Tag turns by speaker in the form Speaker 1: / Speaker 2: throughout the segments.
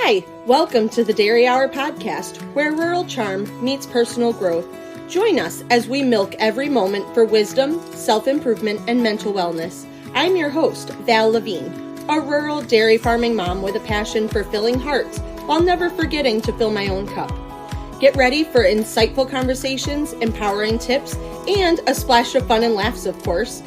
Speaker 1: Hi, welcome to the Dairy Hour podcast, where rural charm meets personal growth. Join us as we milk every moment for wisdom, self-improvement, and mental wellness. I'm your host, Val Lavigne, a rural dairy farming mom with a passion for filling hearts while never forgetting to fill my own cup. Get ready for insightful conversations, empowering tips, and a splash of fun and laughs, of course.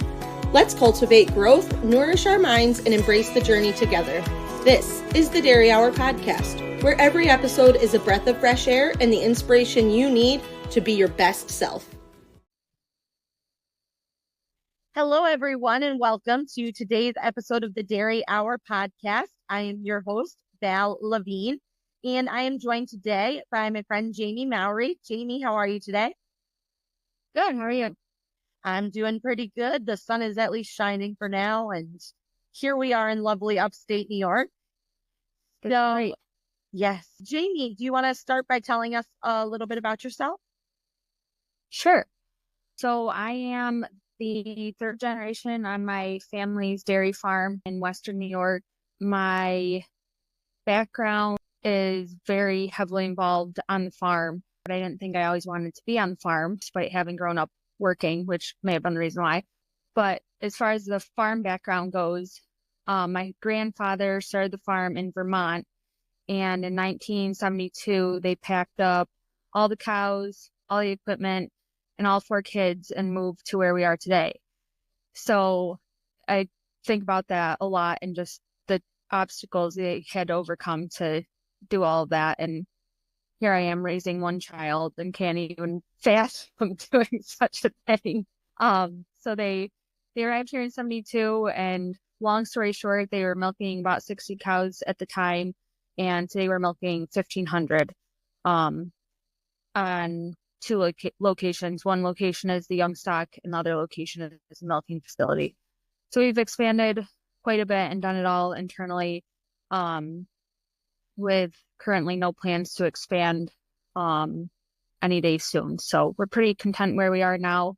Speaker 1: Let's cultivate growth, nourish our minds, and embrace the journey together. This is the Dairy Hour podcast, where every episode is a breath of fresh air and the inspiration you need to be your best self. Hello, everyone, and welcome to today's episode of the Dairy Hour podcast. I am your host, Val Lavigne, and I am joined today by my friend Jaime Mowry. Jaime, how are you today?
Speaker 2: Good. How are you?
Speaker 1: I'm doing pretty good. The sun is at least shining for now, and here we are in lovely upstate New York. So, yes. Jaime, do you want to start by telling us a little bit about yourself?
Speaker 2: Sure. So I am the third generation on my family's dairy farm in Western New York. My background is very heavily involved on the farm, but I didn't think I always wanted to be on the farm, despite having grown up working, which may have been the reason why. But as far as the farm background goes, my grandfather started the farm in Vermont, and in 1972, they packed up all the cows, all the equipment, and all 4 kids and moved to where we are today. So I think about that a lot and just the obstacles they had to overcome to do all of that. And here I am raising one child and can't even fathom doing such a thing. So they arrived here in 72, and long story short, they were milking about 60 cows at the time, and today we're milking 1,500 on 2 locations. One location is the young stock, and the other location is a milking facility. So we've expanded quite a bit and done it all internally, with currently no plans to expand any day soon. So we're pretty content where we are now.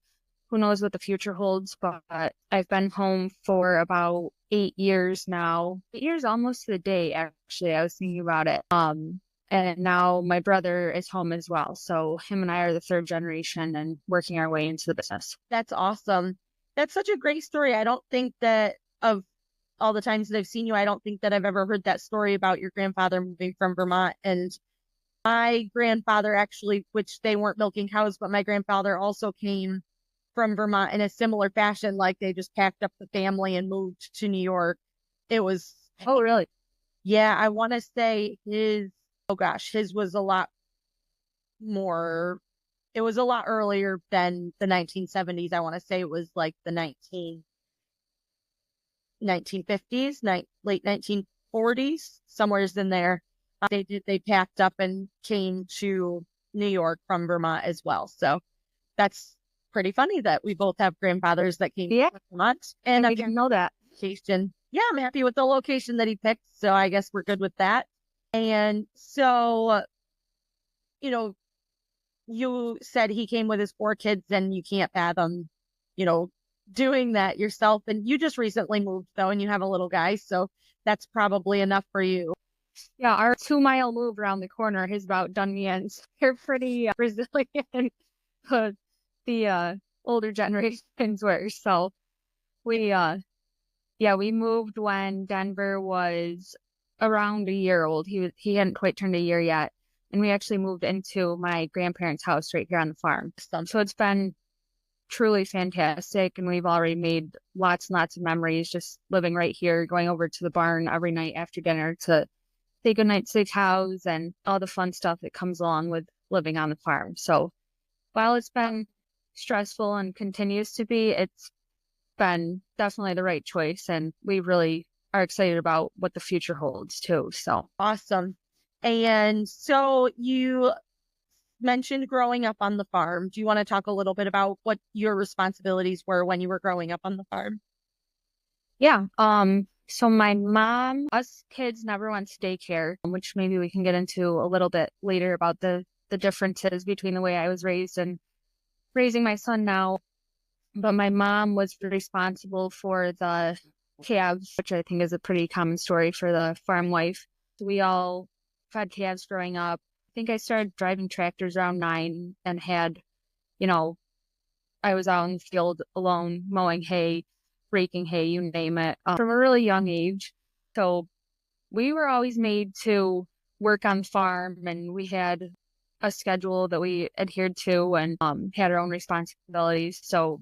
Speaker 2: Who knows what the future holds, but I've been home for about 8 years now. 8 years almost to the day, actually. I was thinking about it. And now my brother is home as well. So him and I are the third generation and working our way into the business.
Speaker 1: That's awesome. That's such a great story. I don't think that of all the times that I've seen you, I don't think that I've ever heard that story about your grandfather moving from Vermont. And my grandfather actually, which they weren't milking cows, but my grandfather also came from Vermont in a similar fashion. Like they just packed up the family and moved to New York. It was,
Speaker 2: oh, really?
Speaker 1: Yeah, I want to say his was a lot more, it was a lot earlier than the 1970s. I want to say it was like the 1950s, late 1940s, somewhere's in there. They packed up and came to New York from Vermont as well. So that's pretty funny that we both have grandfathers that came from Vermont. And
Speaker 2: I didn't know that.
Speaker 1: Location. Yeah, I'm happy with the location that he picked. So I guess we're good with that. And so, you said he came with his 4 kids, and you can't fathom, doing that yourself. And you just recently moved, though, and you have a little guy. So that's probably enough for you.
Speaker 2: Yeah, our 2-mile move around the corner has about done me in. They're pretty resilient. The older generations were. So we moved when Denver was around a year old. He hadn't quite turned a year yet. And we actually moved into my grandparents' house right here on the farm. So it's been truly fantastic. And we've already made lots and lots of memories just living right here, going over to the barn every night after dinner to say goodnight to the cows and all the fun stuff that comes along with living on the farm. So while it's been stressful and continues to be, it's been definitely the right choice, and we really are excited about what the future holds too. So
Speaker 1: awesome. And so you mentioned growing up on the farm. Do you want to talk a little bit about what your responsibilities were when you were growing up on the farm?
Speaker 2: Yeah. So my mom, us kids never went to daycare, which maybe we can get into a little bit later about the differences between the way I was raised and raising my son now. But my mom was responsible for the calves, which I think is a pretty common story for the farm wife. We all fed calves growing up. I think I started driving tractors around 9 and had, I was out in the field alone, mowing hay, raking hay, you name it, from a really young age. So we were always made to work on farm, and we had a schedule that we adhered to and had our own responsibilities. So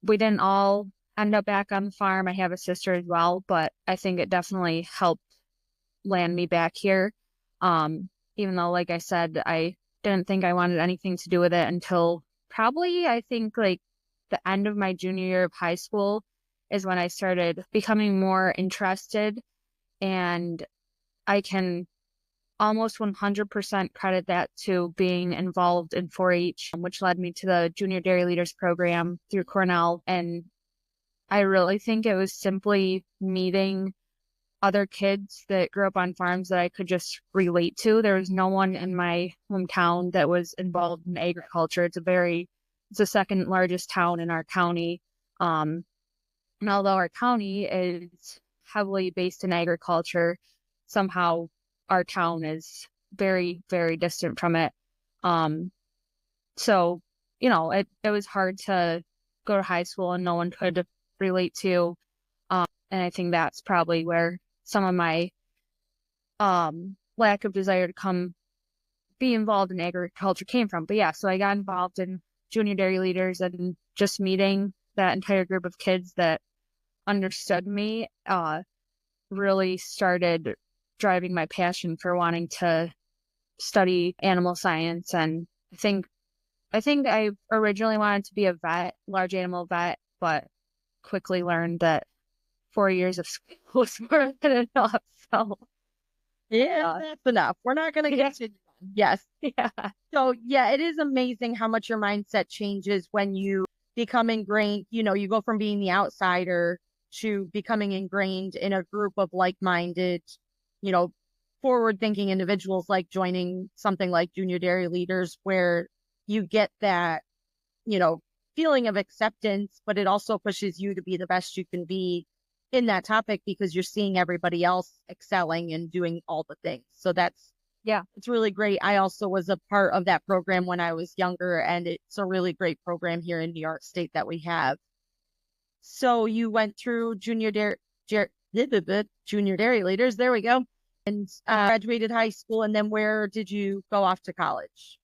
Speaker 2: we didn't all end up back on the farm. I have a sister as well, but I think it definitely helped land me back here. Even though, like I said, I didn't think I wanted anything to do with it until probably, I think, like the end of my junior year of high school is when I started becoming more interested. And I can almost 100% credit that to being involved in 4-H, which led me to the Junior Dairy Leaders program through Cornell. And I really think it was simply meeting other kids that grew up on farms that I could just relate to. There was no one in my hometown that was involved in agriculture. It's the second largest town in our county. And although our county is heavily based in agriculture, somehow our town is very, very distant from it. So, it was hard to go to high school and no one could relate to. And I think that's probably where some of my lack of desire to be involved in agriculture came from. But yeah, so I got involved in Junior Dairy Leaders, and just meeting that entire group of kids that understood me really started driving my passion for wanting to study animal science. And I think I originally wanted to be a vet, large animal vet, but quickly learned that 4 years of school was more than enough. So
Speaker 1: Yeah, that's enough. We're not going to get to yes.
Speaker 2: yeah.
Speaker 1: So yeah, it is amazing how much your mindset changes when you become ingrained. You go from being the outsider to becoming ingrained in a group of like-minded, forward-thinking individuals, like joining something like Junior Dairy Leaders, where you get that, feeling of acceptance, but it also pushes you to be the best you can be in that topic because you're seeing everybody else excelling and doing all the things. So it's really great. I also was a part of that program when I was younger, and it's a really great program here in New York State that we have. So you went through Junior Dairy Leaders, there we go, and graduated high school. And then where did you go off to college?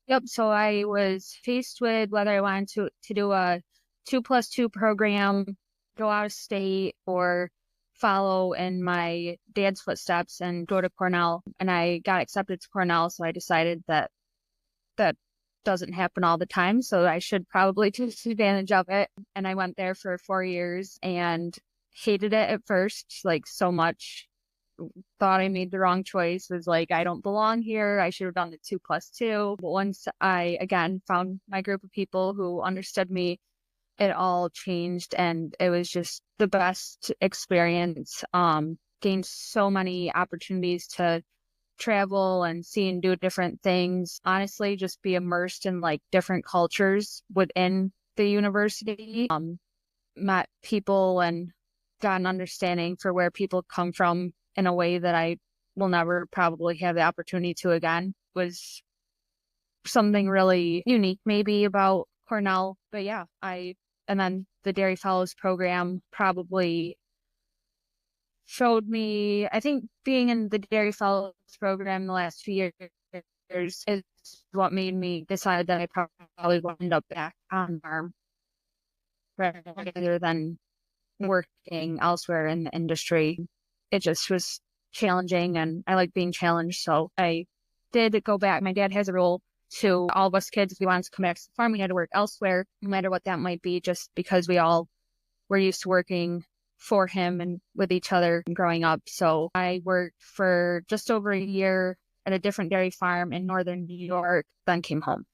Speaker 2: Yep. So I was faced with whether I wanted to do a 2+2 program, go out of state, or follow in my dad's footsteps and go to Cornell. And I got accepted to Cornell, so I decided that doesn't happen all the time, so I should probably take advantage of it. And I went there for 4 years and hated it at first, like so much. Thought I made the wrong choice, was like, I don't belong here. I should have done the 2+2. But once I, again, found my group of people who understood me, it all changed, and it was just the best experience. Gained so many opportunities to travel and see and do different things. Honestly, just be immersed in like different cultures within the university. Met people and got an understanding for where people come from in a way that I will never probably have the opportunity to again. Was something really unique maybe about Cornell. But yeah, and then the Dairy Fellows program probably showed me, I think being in the Dairy Fellows program the last few years is what made me decide that I probably will end up back on farm rather than working elsewhere in the industry. It just was challenging, and I like being challenged. So I did go back. My dad has a rule to all of us kids, if we wanted to come back to the farm, we had to work elsewhere, no matter what that might be, just because we all were used to working for him and with each other growing up. So I worked for just over a year at a different dairy farm in northern New York, then came home.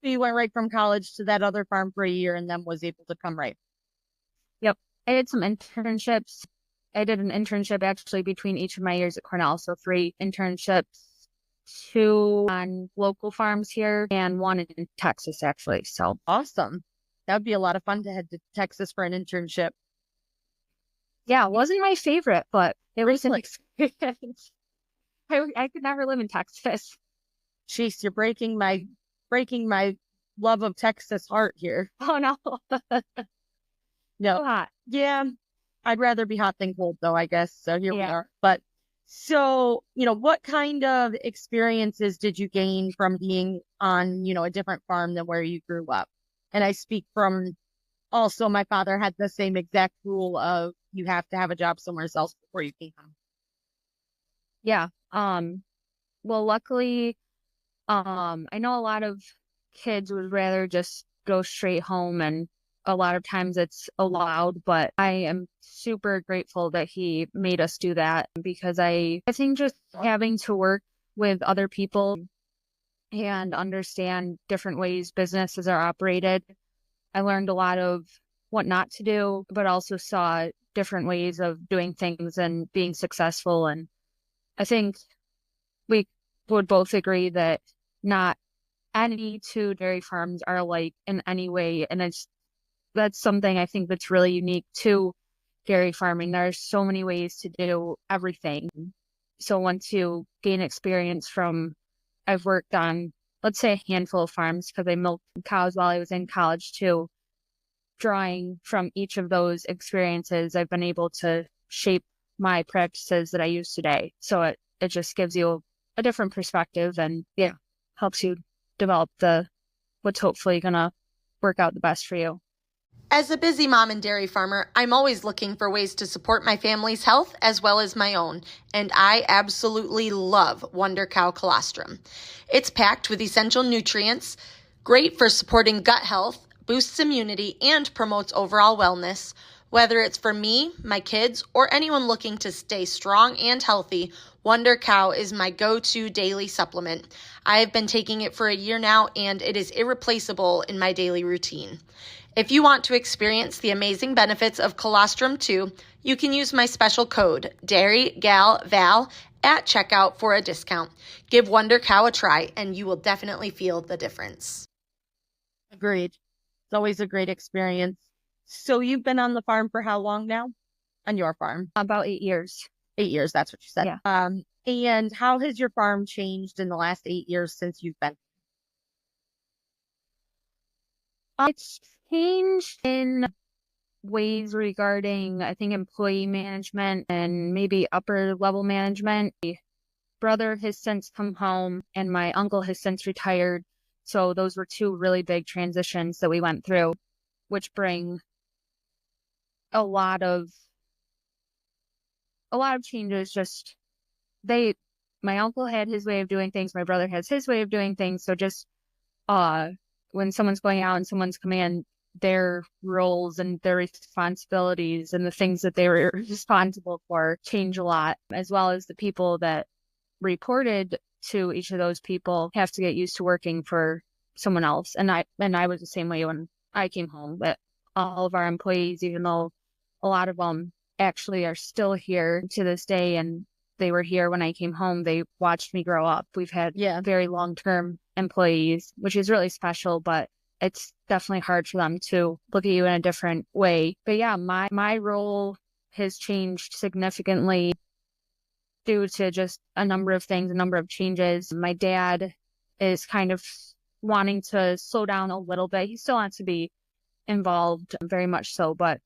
Speaker 1: So you went right from college to that other farm for a year and then was able to come right.
Speaker 2: Yep. I did some internships. I did an internship actually between each of my years at Cornell. So 3 internships, 2 on local farms here and 1 in Texas, actually. So
Speaker 1: awesome. That would be a lot of fun to head to Texas for an internship.
Speaker 2: Yeah, it wasn't my favorite, but it was an experience. I could never live in Texas.
Speaker 3: Jeez, you're breaking my love of Texas heart here.
Speaker 2: Oh no.
Speaker 3: No.
Speaker 2: So hot.
Speaker 3: Yeah. I'd rather be hot than cold though, I guess. So here we
Speaker 2: Yeah.
Speaker 3: are. But so, what kind of experiences did you gain from being on, a different farm than where you grew up? And I speak from also my father had the same exact rule of you have to have a job somewhere else before you came home.
Speaker 2: Yeah. Well, luckily, I know a lot of kids would rather just go straight home, and a lot of times it's allowed, but I am super grateful that he made us do that, because I think just having to work with other people and understand different ways businesses are operated, I learned a lot of what not to do, but also saw different ways of doing things and being successful. And I think we would both agree that not any two dairy farms are alike in any way. And that's something I think that's really unique to dairy farming. There's so many ways to do everything. So once you gain experience I've worked on, let's say, a handful of farms, because I milked cows while I was in college too. Drawing from each of those experiences, I've been able to shape my practices that I use today. So it just gives you a different perspective, and helps you develop what's hopefully going to work out the best for you.
Speaker 1: As a busy mom and dairy farmer, I'm always looking for ways to support my family's health as well as my own, and I absolutely love Wonder Cow Colostrum. It's packed with essential nutrients, great for supporting gut health, boosts immunity, and promotes overall wellness. Whether it's for me, my kids, or anyone looking to stay strong and healthy, Wonder Cow is my go-to daily supplement. I have been taking it for a year now, and it is irreplaceable in my daily routine. If you want to experience the amazing benefits of colostrum too, you can use my special code, DairyGalVal, at checkout for a discount. Give Wonder Cow a try, and you will definitely feel the difference.
Speaker 3: Agreed. It's always a great experience. So you've been on the farm for how long now? On your farm?
Speaker 2: About 8 years.
Speaker 3: 8 years, that's what you said.
Speaker 2: Yeah.
Speaker 3: And how has your farm changed in the last 8 years since you've been?
Speaker 2: It's changed in ways regarding, I think, employee management and maybe upper level management. My brother has since come home and my uncle has since retired. So those were two really big transitions that we went through, which bring a lot of changes. Just my uncle had his way of doing things, my brother has his way of doing things. So just when someone's going out and someone's coming in, their roles and their responsibilities and the things that they were responsible for change a lot, as well as the people that reported to each of those people have to get used to working for someone else. And I was the same way when I came home. But all of our employees, even though a lot of them actually are still here to this day, and they were here when I came home, they watched me grow up. We've had very long-term employees, which is really special, but it's definitely hard for them to look at you in a different way. But yeah, my role has changed significantly due to just a number of things, a number of changes. My dad is kind of wanting to slow down a little bit. He still wants to be involved, very much so, but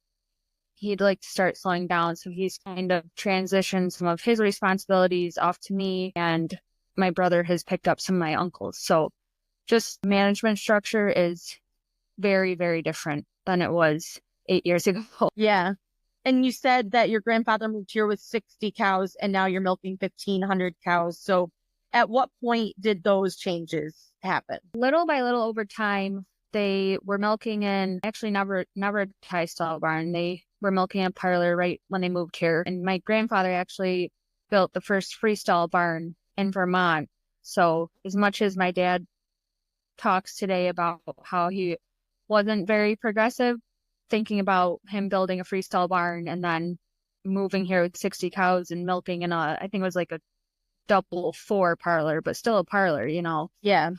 Speaker 2: he'd like to start slowing down. So he's kind of transitioned some of his responsibilities off to me, and my brother has picked up some of my uncles. So just management structure is very, very different than it was 8 years ago.
Speaker 3: Yeah. And you said that your grandfather moved here with 60 cows and now you're milking 1,500 cows. So at what point did those changes happen?
Speaker 2: Little by little over time, they were milking in, actually never a tie stall barn. They were milking a parlor right when they moved here. And my grandfather actually built the first freestall barn in Vermont. So as much as my dad talks today about how he wasn't very progressive, thinking about him building a freestall barn and then moving here with 60 cows and milking in I think it was like a double 4 parlor, but still a parlor,
Speaker 3: Yeah.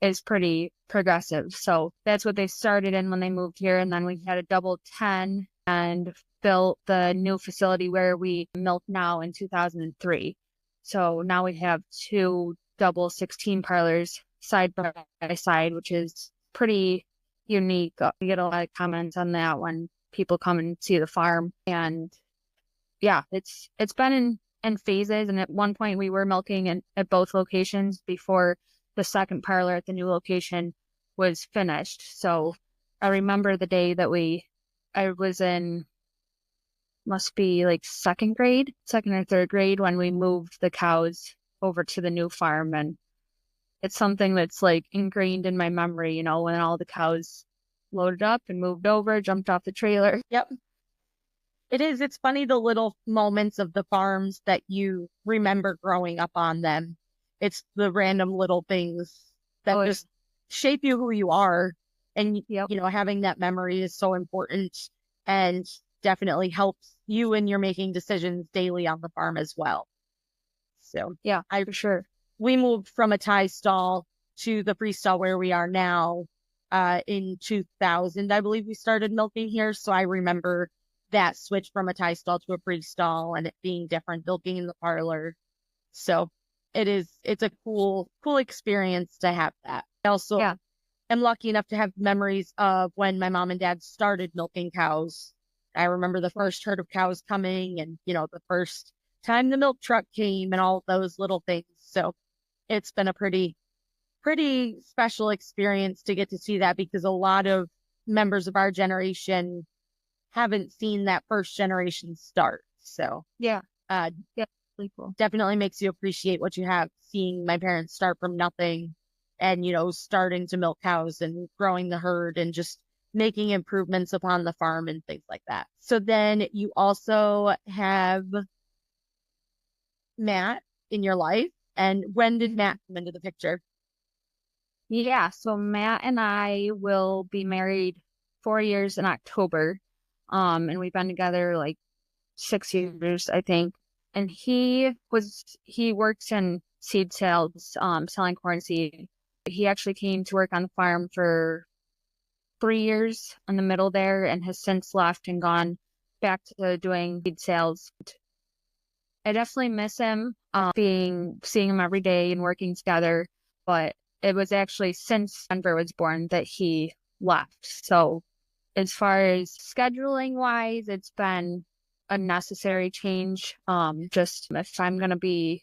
Speaker 2: Is pretty progressive. So that's what they started in when they moved here. And then we had a double 10 and built the new facility where we milk now in 2003. So now we have two double 16 parlors side by side, which is pretty unique. We get a lot of comments on that when people come and see the farm. And yeah, it's been in phases. And at one point we were milking at both locations before the second parlor at the new location was finished. So I remember the day that I was in, must be like second or third grade when we moved the cows over to the new farm. And it's something that's like ingrained in my memory, when all the cows loaded up and moved over, jumped off the trailer.
Speaker 3: Yep. It is. It's funny, the little moments of the farms that you remember growing up on them. It's the random little things that just shape you who you are. And, having that memory is so important and definitely helps you when you're making decisions daily on the farm as well. So,
Speaker 2: yeah, for sure.
Speaker 3: We moved from a tie stall to the freestall where we are now in 2000. I believe we started milking here. So I remember that switch from a tie stall to a freestall and it being different, milking in the parlor. So it's a cool experience to have that. I also am lucky enough to have memories of when my mom and dad started milking cows. I remember the first herd of cows coming and, the first time the milk truck came and all those little things. So it's been a pretty special experience to get to see that, because a lot of members of our generation haven't seen that first generation start. So really cool. Definitely makes you appreciate what you have, seeing my parents start from nothing and, starting to milk cows and growing the herd and just making improvements upon the farm and things like that. So then you also have Matt in your life. And when did Matt come into the picture?
Speaker 2: Yeah, so Matt and I will be married 4 years in October. And we've been together like 6 years, I think. And he works in seed sales, selling corn seed. He actually came to work on the farm for 3 years in the middle there and has since left and gone back to doing seed sales. I definitely miss him, seeing him every day and working together, but it was actually since Denver was born that he left. So as far as scheduling wise, it's been a necessary change. Just if I'm going to be,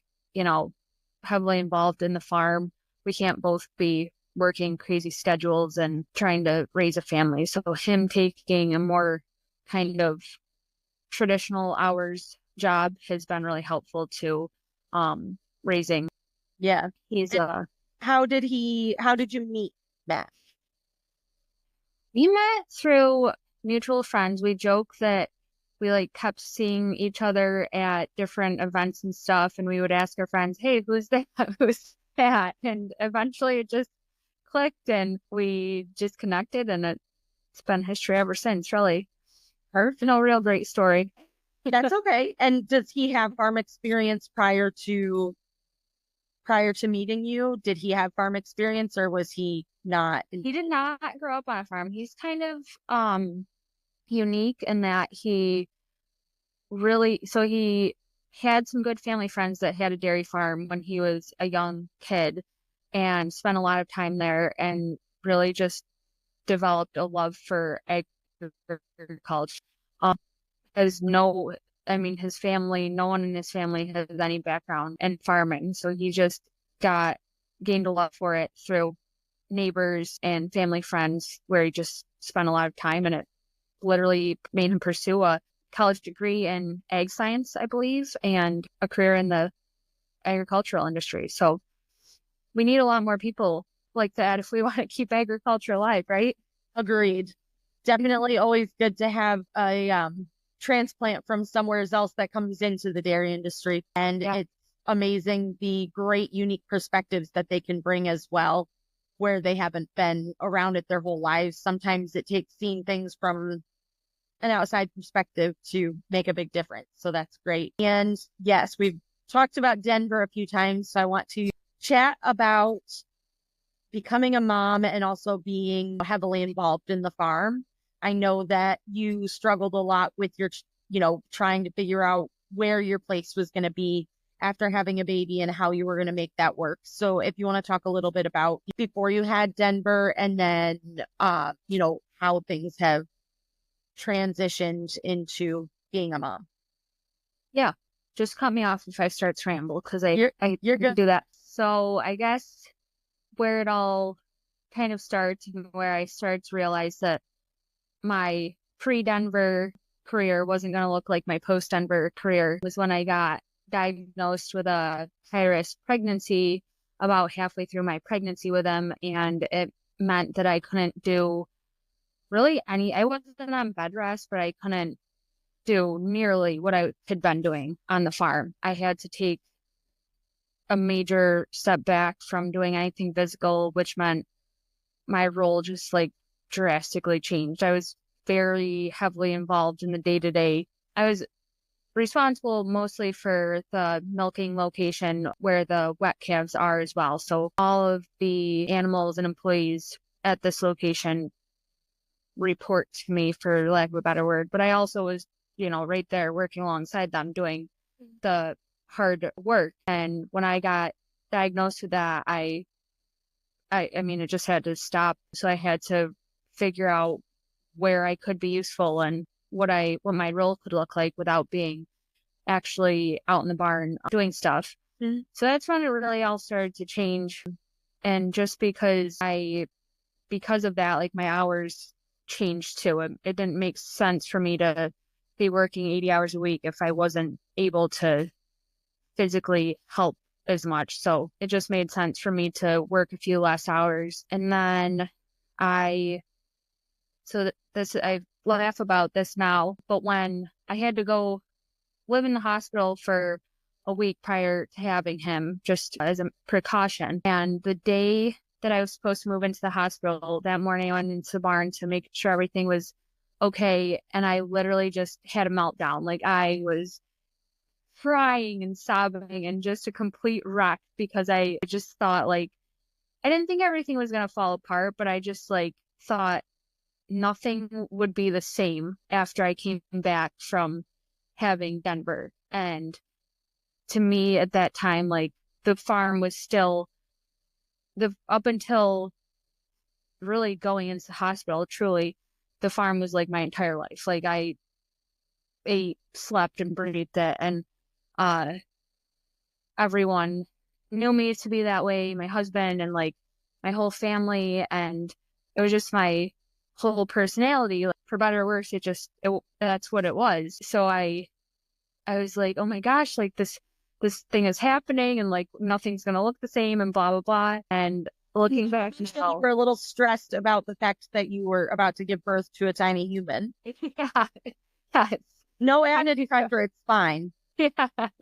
Speaker 2: heavily involved in the farm, we can't both be working crazy schedules and trying to raise a family. So him taking a more kind of traditional hours job has been really helpful to raising.
Speaker 3: Yeah.
Speaker 2: He's
Speaker 3: how did you meet Matt?
Speaker 2: We met through mutual friends. We joke that we kept seeing each other at different events and stuff, and we would ask our friends, "Hey, who's that? Who's that?" And eventually it just clicked and we just connected, and it's been history ever since, really. No real great story.
Speaker 3: That's okay. And does he have farm experience prior to meeting you? Did he have farm experience or was he not?
Speaker 2: He did not grow up on a farm. He's kind of unique in that he had some good family friends that had a dairy farm when he was a young kid and spent a lot of time there and really just developed a love for agriculture. His family, no one in his family has any background in farming. So he just gained a love for it through neighbors and family friends where he just spent a lot of time, and it literally made him pursue a college degree in ag science, I believe, and a career in the agricultural industry. So we need a lot more people like that if we want to keep agriculture alive, right?
Speaker 3: Agreed. Definitely always good to have a transplant from somewhere else that comes into the dairy industry. And It's amazing the great, unique perspectives that they can bring as well, where they haven't been around it their whole lives. Sometimes it takes seeing things from an outside perspective to make a big difference. So that's great. And yes, we've talked about Denver a few times. So I want to chat about becoming a mom and also being heavily involved in the farm. I know that you struggled a lot with your, trying to figure out where your place was going to be after having a baby and how you were going to make that work. So if you want to talk a little bit about before you had Denver and then, how things have transitioned into being a mom.
Speaker 2: Yeah. Just cut me off if I start to ramble because
Speaker 3: You're
Speaker 2: can
Speaker 3: good.
Speaker 2: do that. So I guess where it all kind of starts and where I started to realize that my pre-Denver career wasn't going to look like my post-Denver career was when I got diagnosed with a high-risk pregnancy about halfway through my pregnancy with him. And it meant that I couldn't do really I wasn't on bed rest, but I couldn't do nearly what I had been doing on the farm. I had to take a major step back from doing anything physical, which meant my role just like drastically changed. I was very heavily involved in the day-to-day. I was responsible mostly for the milking location where the wet calves are as well. So all of the animals and employees at this location report to me, for lack of a better word. But I also was, right there working alongside them doing the hard work. And when I got diagnosed with that, I mean, it just had to stop. So I had to figure out where I could be useful and what my role could look like without being actually out in the barn doing stuff.
Speaker 3: Mm-hmm.
Speaker 2: So that's when it really all started to change. And just because of that, like my hours changed too. It didn't make sense for me to be working 80 hours a week if I wasn't able to physically help as much. So it just made sense for me to work a few less hours. And then I laugh about this now, but when I had to go live in the hospital for a week prior to having him, just as a precaution, and the day that I was supposed to move into the hospital, that morning I went into the barn to make sure everything was okay, and I literally just had a meltdown. Like I was crying and sobbing and just a complete wreck because I just thought I didn't think everything was going to fall apart, but I just thought nothing would be the same after I came back from having Denver. And to me at that time, the farm was still up until really going into the hospital, truly the farm was like my entire life. I ate, slept, and breathed it. And everyone knew me to be that way, my husband and my whole family. And it was just my whole personality. For better or worse, that's what it was. So I was like, oh my gosh, this thing is happening and nothing's going to look the same and blah, blah, blah. And looking back,
Speaker 3: you were a little stressed about the fact that you were about to give birth to a tiny human.
Speaker 2: Yeah. Yes.
Speaker 3: No added pressure. It's fine.
Speaker 2: Yeah.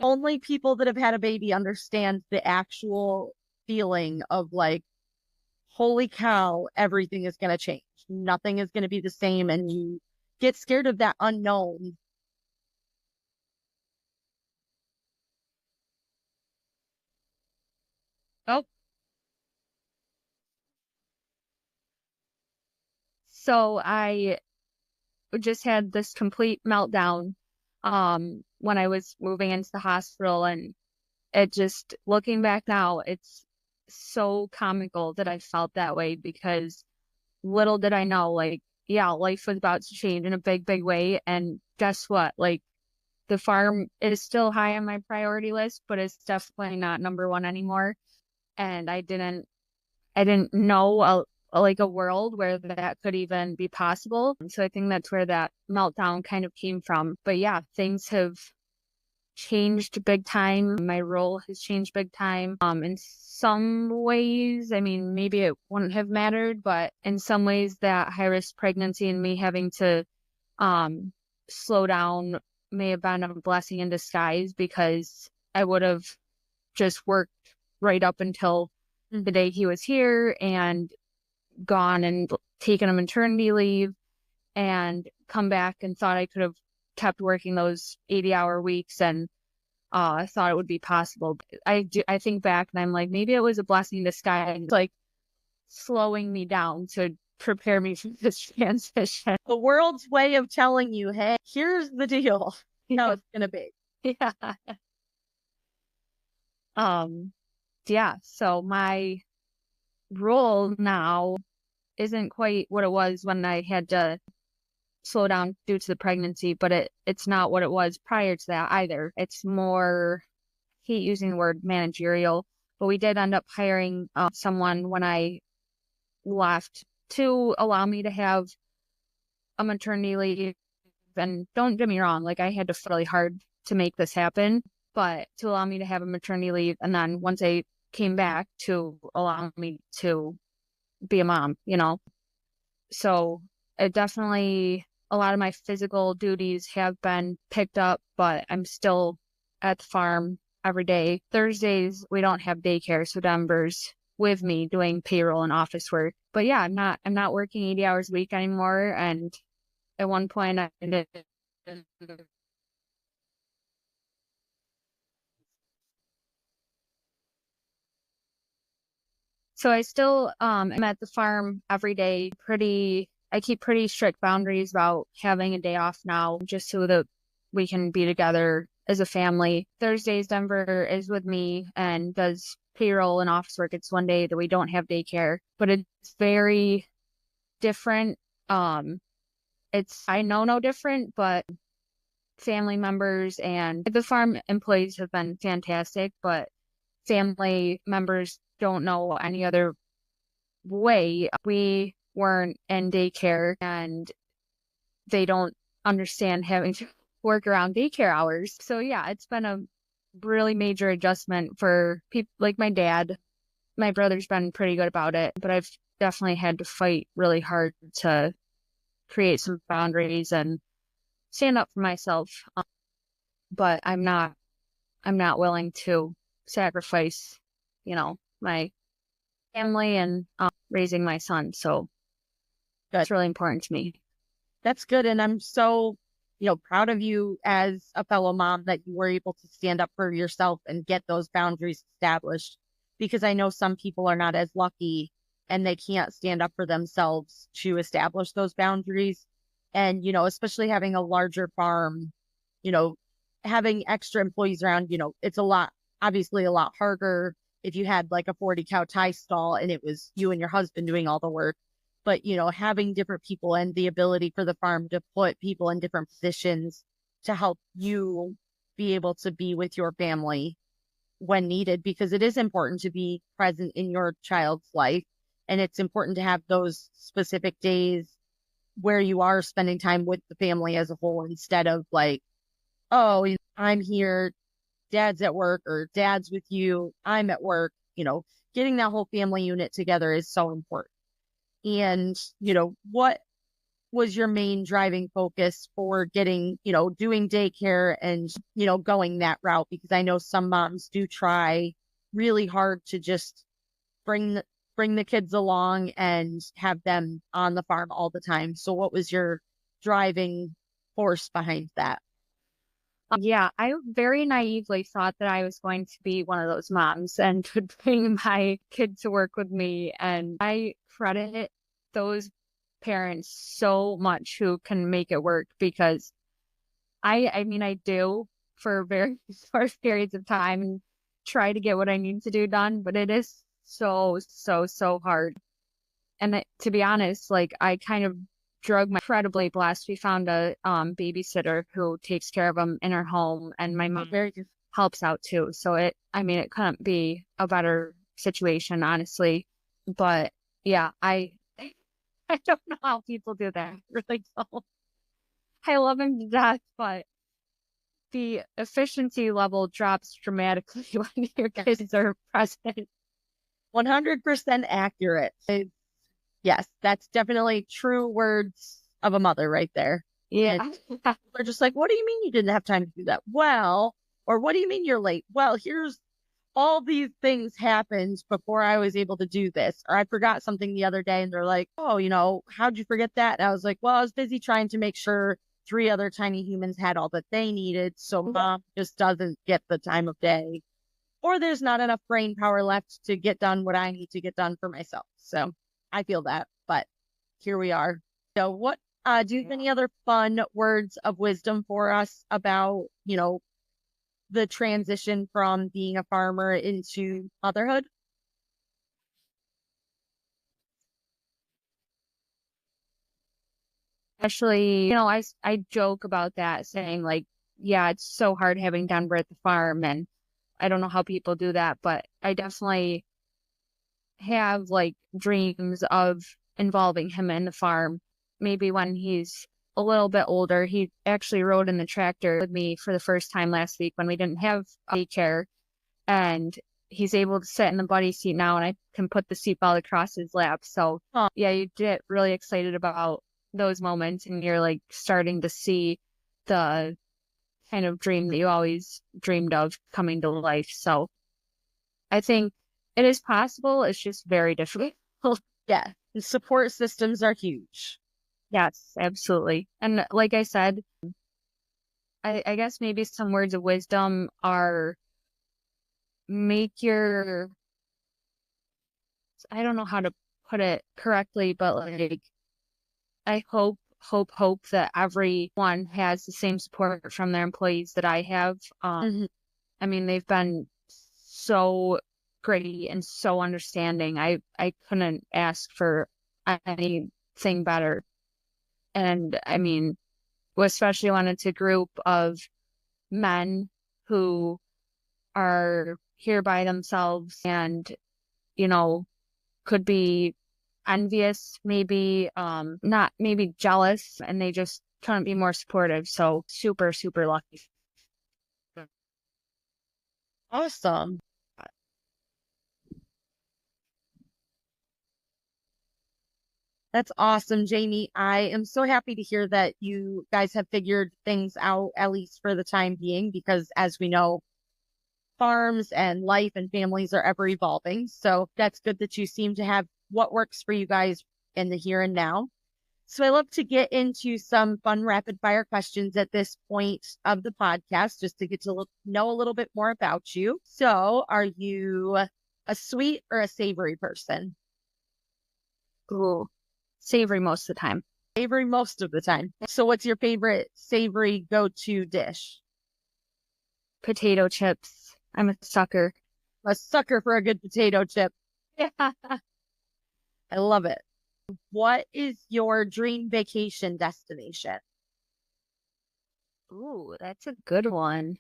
Speaker 3: Only people that have had a baby understand the actual feeling of holy cow, everything is going to change. Nothing is going to be the same. And you get scared of that unknown.
Speaker 2: Oh. So I just had this complete meltdown when I was moving into the hospital, and it just, looking back now, it's so comical that I felt that way because little did I know, life was about to change in a big, big way. And guess what? The farm is still high on my priority list, but it's definitely not number one anymore. And I didn't know a world where that could even be possible. So I think that's where that meltdown kind of came from. But yeah, things have changed big time. My role has changed big time. In some ways, I mean, maybe it wouldn't have mattered, but in some ways that high-risk pregnancy and me having to slow down may have been a blessing in disguise because I would have just worked right up until the day he was here and gone and taken a maternity leave and come back and thought I could have kept working those 80-hour weeks and I thought it would be possible. I think back and I'm like, maybe it was a blessing in disguise, slowing me down to prepare me for this transition.
Speaker 3: The world's way of telling you, hey, here's the deal. How it's going to be.
Speaker 2: Yeah. Yeah, so my role now isn't quite what it was when I had to slow down due to the pregnancy, but it's not what it was prior to that either. It's more, I hate using the word managerial, but we did end up hiring someone when I left to allow me to have a maternity leave. And don't get me wrong, like I had to fight really hard to make this happen, but to allow me to have a maternity leave. And then once I came back to allow me to be a mom, So it definitely, a lot of my physical duties have been picked up, but I'm still at the farm every day. Thursdays, we don't have daycare, so Denver's with me doing payroll and office work. But yeah, I'm not working 80 hours a week anymore. And at one point I did. So I still am at the farm every day. I keep pretty strict boundaries about having a day off now, just so that we can be together as a family. Thursdays, Denver is with me and does payroll and office work. It's one day that we don't have daycare, but it's very different. It's I know no different, but family members and the farm employees have been fantastic, but family members don't know any other way. We weren't in daycare and they don't understand having to work around daycare hours. So yeah, it's been a really major adjustment for people like my dad. My brother's been pretty good about it, but I've definitely had to fight really hard to create some boundaries and stand up for myself. But I'm not willing to sacrifice, my family and raising my son. So
Speaker 3: Good.
Speaker 2: it's really important to me.
Speaker 3: That's good. And I'm so, proud of you as a fellow mom that you were able to stand up for yourself and get those boundaries established, because I know some people are not as lucky and they can't stand up for themselves to establish those boundaries. And, especially having a larger farm, you know, having extra employees around, it's obviously a lot harder if you had like a 40 cow tie stall and it was you and your husband doing all the work. But, having different people and the ability for the farm to put people in different positions to help you be able to be with your family when needed, because it is important to be present in your child's life. And it's important to have those specific days where you are spending time with the family as a whole, instead of like, oh, I'm here, dad's at work, or dad's with you, I'm at work. Getting that whole family unit together is so important. And, what was your main driving focus for getting, doing daycare and, going that route? Because I know some moms do try really hard to just bring the kids along and have them on the farm all the time. So what was your driving force behind that?
Speaker 2: Yeah, I very naively thought that I was going to be one of those moms and would bring my kid to work with me. And I credit those parents so much who can make it work, because I mean, I do for very short periods of time and try to get what I need to do done, but it is so, so, so hard. And to be honest, like I kind of drug my incredibly blessed. We found a babysitter who takes care of them in her home, and my mom very helps out too. So it couldn't be a better situation, honestly. But yeah, I don't know how people do that. I really don't. I love him to death, but the efficiency level drops dramatically when your kids are present.
Speaker 3: 100% accurate. Yes, that's definitely true words of a mother right there.
Speaker 2: Yeah.
Speaker 3: They're just like, what do you mean you didn't have time to do that? Well, or what do you mean you're late? Well, here's all these things happened before I was able to do this. Or I forgot something the other day and they're like, oh, how'd you forget that? And I was like, well, I was busy trying to make sure 3 other tiny humans had all that they needed. So mom just doesn't get the time of day. Or there's not enough brain power left to get done what I need to get done for myself. So I feel that, but here we are. So what, do you have any other fun words of wisdom for us about, the transition from being a farmer into motherhood?
Speaker 2: Actually, I joke about that, saying like, yeah, it's so hard having Denver at the farm, and I don't know how people do that, but I definitely have like dreams of involving him in the farm. Maybe when he's a little bit older. He actually rode in the tractor with me for the first time last week when we didn't have daycare, and he's able to sit in the buddy seat now, and I can put the seatbelt across his lap. So yeah, you get really excited about those moments, and you're like starting to see the kind of dream that you always dreamed of coming to life. So I think it is possible. It's just very difficult.
Speaker 3: Yeah, the support systems are huge.
Speaker 2: Yes, absolutely. And like I said, I guess maybe some words of wisdom are I don't know how to put it correctly, but like, I hope that everyone has the same support from their employees that I have. I mean, they've been so great and so understanding. I couldn't ask for anything better. And I mean, especially when it's a group of men who are here by themselves and, could be envious, maybe, not maybe jealous, and they just couldn't be more supportive. So super, super lucky.
Speaker 3: Awesome. That's awesome, Jaime. I am so happy to hear that you guys have figured things out, at least for the time being, because as we know, farms and life and families are ever evolving. So that's good that you seem to have what works for you guys in the here and now. So I love to get into some fun rapid fire questions at this point of the podcast, just to get to know a little bit more about you. So are you a sweet or a savory person?
Speaker 2: Ooh, savory most of the time.
Speaker 3: Savory most of the time. So what's your favorite savory go-to dish?
Speaker 2: Potato chips. I'm a sucker.
Speaker 3: A sucker for a good potato chip.
Speaker 2: Yeah.
Speaker 3: I love it. What is your dream vacation destination?
Speaker 2: Ooh, that's a good one.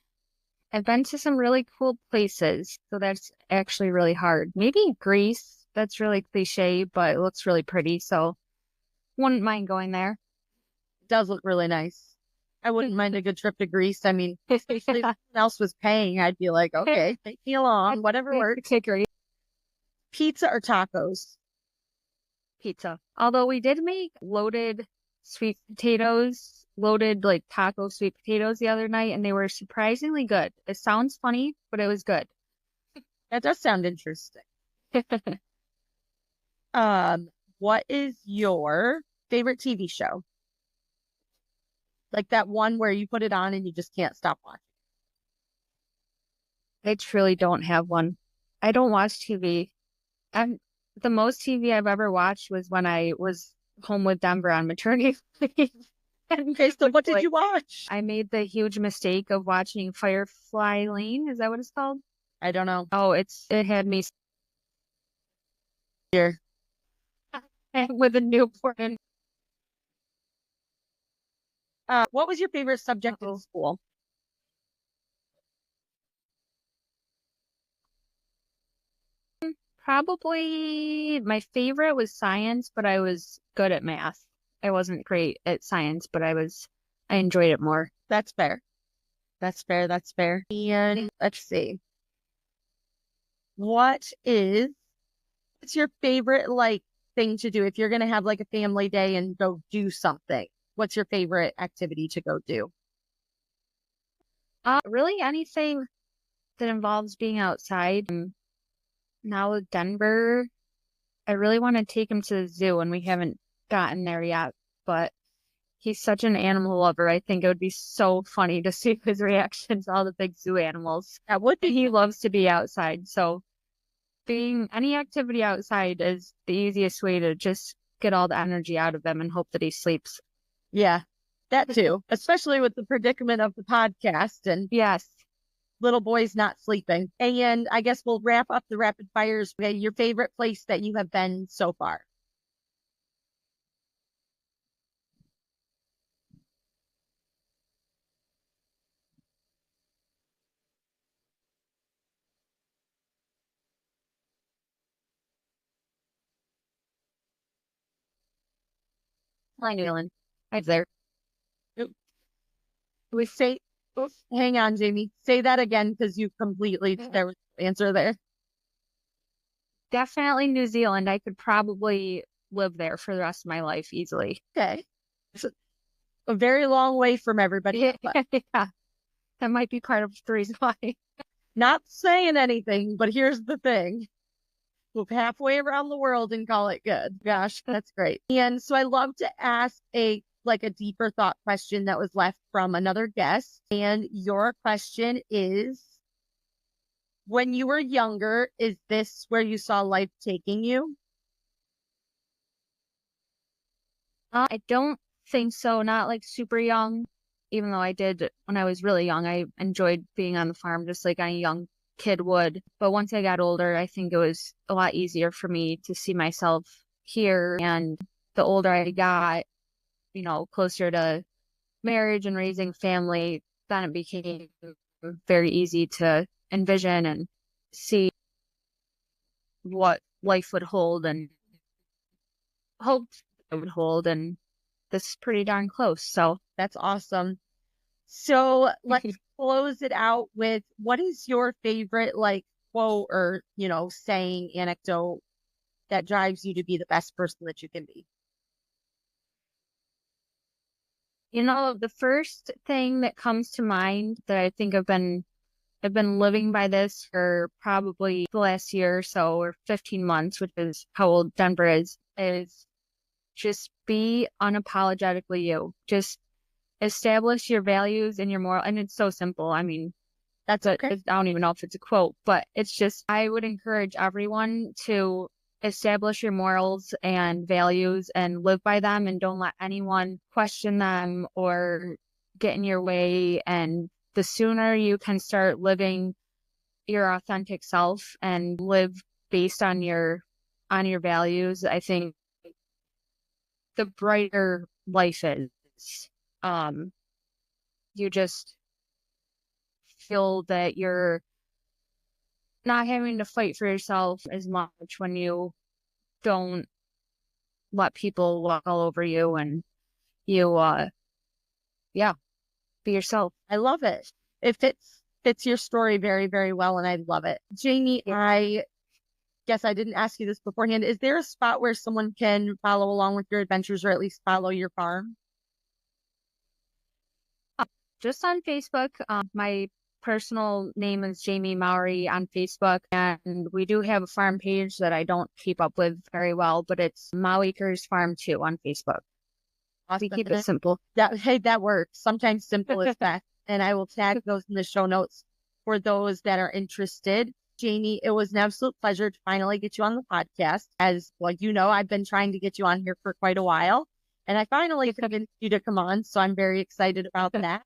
Speaker 2: I've been to some really cool places, so that's actually really hard. Maybe Greece. That's really cliche, but it looks really pretty, so wouldn't mind going there.
Speaker 3: It does look really nice. I wouldn't mind a good trip to Greece. I mean, if someone else was paying, I'd be like, okay, take me along, whatever works. Pizza or tacos?
Speaker 2: Pizza. Although we did make loaded sweet potatoes, loaded like taco sweet potatoes the other night, and they were surprisingly good. It sounds funny, but it was good.
Speaker 3: That does sound interesting. What is your favorite TV show? Like that one where you put it on and you just can't stop watching.
Speaker 2: I truly don't have one. I don't watch TV. The most TV I've ever watched was when I was home with Denver on maternity leave.
Speaker 3: Okay, so what did you watch?
Speaker 2: I made the huge mistake of watching Firefly Lane. Is that what it's called?
Speaker 3: I don't know.
Speaker 2: Oh, it had me
Speaker 3: here
Speaker 2: with a newborn.
Speaker 3: What was your favorite subject in school?
Speaker 2: Probably my favorite was science, but I was good at math. I wasn't great at science, but I enjoyed it more.
Speaker 3: That's fair. That's fair. That's fair. And let's see. What's your favorite thing to do if you're going to have like a family day and go do something? What's your favorite activity to go do?
Speaker 2: Really anything that involves being outside. Now with Denver, I really want to take him to the zoo, and we haven't gotten there yet, but he's such an animal lover. I think it would be so funny to see his reaction to all the big zoo animals.
Speaker 3: That would be.
Speaker 2: He loves to be outside, so doing any activity outside is the easiest way to just get all the energy out of him and hope that he sleeps.
Speaker 3: Yeah, that too, especially with the predicament of the podcast. And
Speaker 2: yes,
Speaker 3: little boy's not sleeping. And I guess we'll wrap up the rapid fires. Okay, your favorite place that you have been so far?
Speaker 2: New Zealand. I was there.
Speaker 3: We say, oops, hang on, Jamie. Say that again because you completely, there was no answer there.
Speaker 2: Definitely New Zealand. I could probably live there for the rest of my life easily.
Speaker 3: Okay. It's a very long way from everybody.
Speaker 2: Yeah. That might be part of the reason why.
Speaker 3: Not saying anything, but here's the thing. Move halfway around the world and call it good. Gosh, that's great. And so I love to ask a deeper thought question that was left from another guest. And your question is, when you were younger, is this where you saw life taking you?
Speaker 2: I don't think so. Not like super young, even though I did when I was really young. I enjoyed being on the farm just like any young kid would. But once I got older, I think it was a lot easier for me to see myself here. And the older I got, closer to marriage and raising family, then it became very easy to envision and see what life would hold and hoped it would hold. And this is pretty darn close. So
Speaker 3: that's awesome. So let's close it out with, what is your favorite quote or, saying, anecdote that drives you to be the best person that you can be?
Speaker 2: The first thing that comes to mind that I think I've been living by this for probably the last year or so, or 15 months, which is how old Denver is just be unapologetically you. Just establish your values and your moral. And it's so simple. I mean,
Speaker 3: okay.
Speaker 2: I don't even know if it's a quote, but it's just, I would encourage everyone to establish your morals and values and live by them, and don't let anyone question them or get in your way. And the sooner you can start living your authentic self and live based on your values, I think the brighter life is. You just feel that you're not having to fight for yourself as much when you don't let people walk all over you, and you, be yourself.
Speaker 3: I love it. It fits your story very, very well, and I love it. Jamie, I guess I didn't ask you this beforehand. Is there a spot where someone can follow along with your adventures, or at least follow your farm?
Speaker 2: Just on Facebook. My personal name is Jaime Mowry on Facebook, and we do have a farm page that I don't keep up with very well, but it's Mowacres Farm 2 on Facebook.
Speaker 3: Awesome.
Speaker 2: We keep it simple.
Speaker 3: That works. Sometimes simple is best. And I will tag those in the show notes for those that are interested. Jamie, it was an absolute pleasure to finally get you on the podcast. As well, I've been trying to get you on here for quite a while, and I finally convinced you to come on. So I'm very excited about that.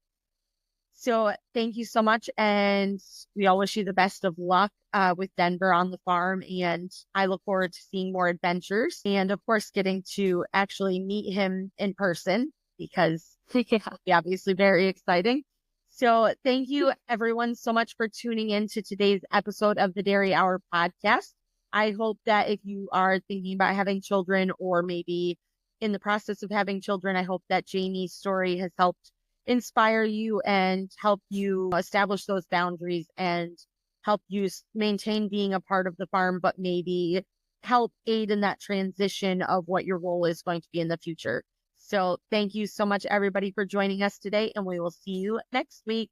Speaker 3: So thank you so much. And we all wish you the best of luck with Denver on the farm. And I look forward to seeing more adventures, and of course, getting to actually meet him in person, because it'll be obviously very exciting. So thank you everyone so much for tuning in to today's episode of the Dairy Hour podcast. I hope that if you are thinking about having children, or maybe in the process of having children, I hope that Jamie's story has helped inspire you and help you establish those boundaries and help you maintain being a part of the farm, but maybe help aid in that transition of what your role is going to be in the future. So thank you so much, everybody, for joining us today, and we will see you next week.